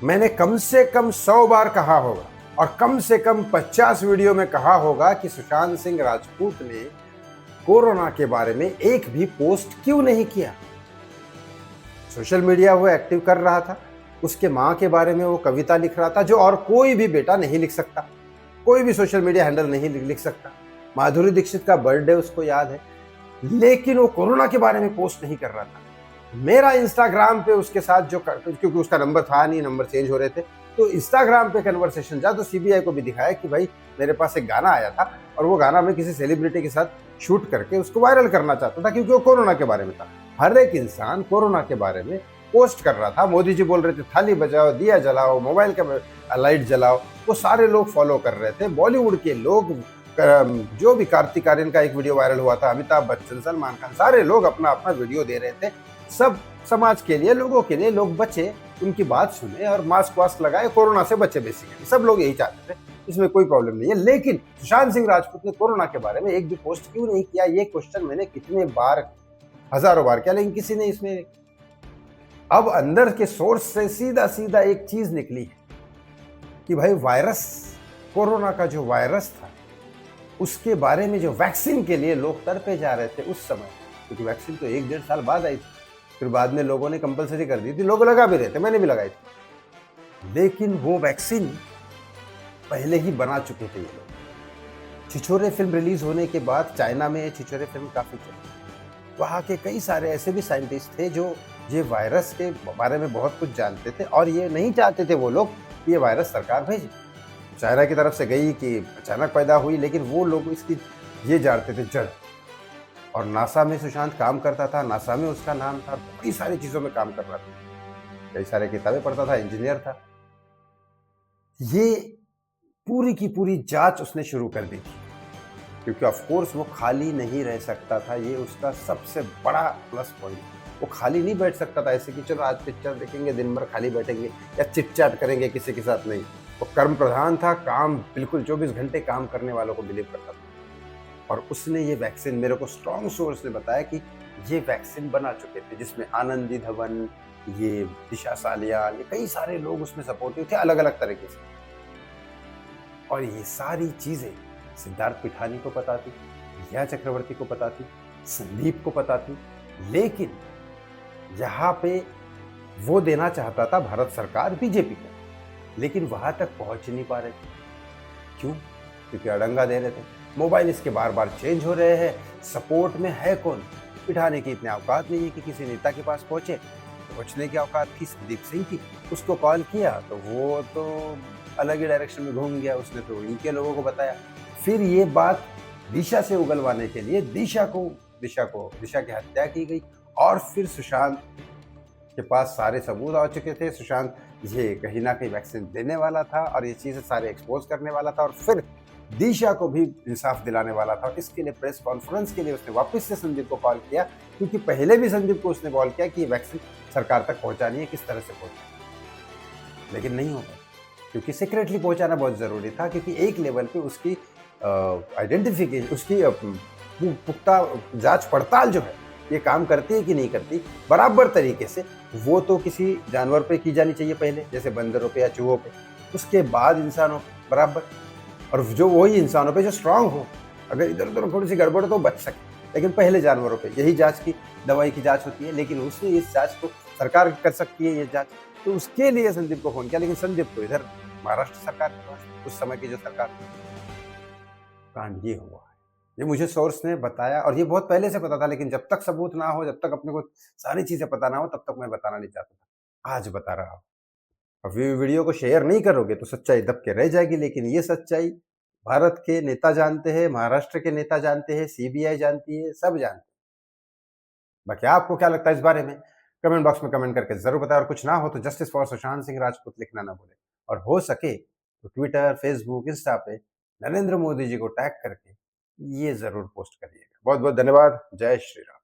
मैंने कम से कम 100 बार कहा होगा और कम से कम 50 वीडियो में कहा होगा कि सुशांत सिंह राजपूत ने कोरोना के बारे में एक भी पोस्ट क्यों नहीं किया। सोशल मीडिया वो एक्टिव कर रहा था, उसके माँ के बारे में वो कविता लिख रहा था जो और कोई भी बेटा नहीं लिख सकता, कोई भी सोशल मीडिया हैंडल नहीं लिख सकता। माधुरी दीक्षित का बर्थडे उसको याद है, लेकिन वो कोरोना के बारे में पोस्ट नहीं कर रहा था। मेरा इंस्टाग्राम पे उसके साथ क्योंकि उसका नंबर था नहीं, नंबर चेंज हो रहे थे, तो इंस्टाग्राम पे कन्वर्सेशन जा तो सीबीआई को भी दिखाया कि भाई मेरे पास एक गाना आया था और वो गाना मैं किसी सेलिब्रिटी के साथ शूट करके उसको वायरल करना चाहता था क्योंकि वो कोरोना के बारे में था। हर एक इंसान कोरोना के बारे में पोस्ट कर रहा था। मोदी जी बोल रहे थे थाली बजाओ, दिया जलाओ, मोबाइल का लाइट जलाओ, वो सारे लोग फॉलो कर रहे थे। बॉलीवुड के लोग, जो भी कार्तिक आर्यन का एक वीडियो वायरल हुआ था, अमिताभ बच्चन, सलमान खान, सारे लोग अपना अपना वीडियो दे रहे थे। सब समाज के लिए, लोगों के लिए, लोग बचे, उनकी बात सुने और मास्क वास्क लगाए, कोरोना से बचे। बेसिकली सब लोग यही चाहते थे, इसमें कोई प्रॉब्लम नहीं है। लेकिन सुशांत सिंह राजपूत ने कोरोना के बारे में एक भी पोस्ट क्यों नहीं किया, ये क्वेश्चन मैंने कितने बार, हजारों बार किया, लेकिन किसी ने इसमें। अब अंदर के सोर्स से सीधा सीधा एक चीज निकली है कि भाई वायरस, कोरोना का जो वायरस था उसके बारे में जो वैक्सीन के लिए लोग तड़पे जा रहे थे उस समय, क्योंकि वैक्सीन तो 1-1.5 साल बाद आई थी, फिर बाद में लोगों ने कंपलसरी कर दी थी, लोग लगा भी रहे थे, मैंने भी लगाई थी, लेकिन वो वैक्सीन पहले ही बना चुके थे ये लोग। छिछोरे फिल्म रिलीज होने के बाद चाइना में ये छिछोरे फिल्म काफी चली। वहाँ के कई सारे ऐसे भी साइंटिस्ट थे जो ये वायरस के बारे में बहुत कुछ जानते थे और ये नहीं चाहते थे वो लोग कि ये वायरस सरकार भेजे। चाइना की तरफ से गई कि अचानक पैदा हुई, लेकिन वो लोग इसकी ये जानते थे जड़। और नासा में सुशांत काम करता था, नासा में उसका नाम था, बड़ी सारी चीजों में काम कर रहा था, कई सारे किताबें पढ़ता था, इंजीनियर था। ये पूरी की पूरी जांच उसने शुरू कर दी थी, क्योंकि ऑफ कोर्स वो खाली नहीं रह सकता था, ये उसका सबसे बड़ा प्लस पॉइंट। वो खाली नहीं बैठ सकता था ऐसे कि चलो आज पिक्चर देखेंगे, दिन भर खाली बैठेंगे या चिट चैट करेंगे किसी के साथ, नहीं। वो कर्म प्रधान था, काम बिल्कुल 24 घंटे काम करने वालों को बिलीव करता था। और उसने ये वैक्सीन, मेरे को स्ट्रॉन्ग सोर्स ने बताया कि ये वैक्सीन बना चुके थे, जिसमें आनंदी धवन, ये दिशा सालियान, ये कई सारे लोग उसमें सपोर्टिव थे अलग अलग तरीके से। और ये सारी चीजें सिद्धार्थ पिठानी को पता थी, रिया चक्रवर्ती को पता थी, संदीप को पता थी, लेकिन यहाँ पे वो देना चाहता था भारत सरकार, बीजेपी को, लेकिन वहां तक पहुंच नहीं पा रहे थे। क्यों? क्योंकि अड़ंगा दे रहे थे, मोबाइल इसके बार बार चेंज हो रहे हैं, सपोर्ट में है कौन? पिठानी की इतनी औकात नहीं है कि किसी नेता के पास पहुंचे, पहुंचने की औकात थी संदीप सिंह की। उसको कॉल किया तो वो तो अलग ही डायरेक्शन में घूम गया, उसने तो इनके लोगों को बताया। फिर ये बात दिशा से उगलवाने के लिए दिशा की हत्या की गई और फिर सुशांत के पास सारे सबूत आ चुके थे। सुशांत ये कहीं ना कहीं वैक्सीन देने वाला था और ये चीजें सारे एक्सपोज करने वाला था और फिर दिशा को भी इंसाफ दिलाने वाला था। इसके लिए प्रेस कॉन्फ्रेंस के लिए उसने वापस से संदीप को कॉल किया, क्योंकि पहले भी संदीप को उसने कॉल किया कि ये वैक्सीन सरकार तक पहुंचानी है, किस तरह से पहुंचानी, लेकिन नहीं हो पाया, क्योंकि सीक्रेटली पहुंचाना बहुत जरूरी था, क्योंकि एक लेवल पे उसकी आइडेंटिफिकेशन, उसकी पुख्ता जांच पड़ताल जो है ये काम करती है कि नहीं करती बराबर तरीके से, वो तो किसी जानवर पे की जानी चाहिए पहले, जैसे बंदरों पे या चूहों पे, उसके बाद इंसानों पे बराबर, और जो वही इंसानों पे जो स्ट्रांग हो, अगर इधर उधर थोड़ी सी गड़बड़ तो बच सके, लेकिन पहले जानवरों पे यही जांच की, दवाई की जांच होती है, लेकिन उसने इस जांच को, सरकार कर सकती है ये जांच, तो उसके लिए संदीप को फोन किया, लेकिन संदीप तो इधर महाराष्ट्र सरकार के पास, उस समय की जो सरकार, कांड ये हुआ है। ये मुझे सोर्स ने बताया और ये बहुत पहले से पता था, लेकिन जब तक सबूत ना हो, जब तक अपने को सारी चीजें पता ना हो, तब तक मैं बताना नहीं चाहता था। आज बता रहा हूँ। अब वीडियो को शेयर नहीं करोगे तो सच्चाई दब के रह जाएगी, लेकिन ये सच्चाई भारत के नेता जानते हैं, महाराष्ट्र के नेता जानते हैं, सीबीआई जानती है, सब जानते हैं। बाकी आपको क्या लगता है इस बारे में? कमेंट बॉक्स में कमेंट करके जरूर बताएं, और कुछ ना हो तो जस्टिस फॉर सुशांत सिंह राजपूत लिखना ना भूलें, और हो सके तो ट्विटर, फेसबुक, इंस्टा पे नरेंद्र मोदी जी को टैग करके ये जरूर पोस्ट करिएगा। बहुत बहुत धन्यवाद। जय श्री राम।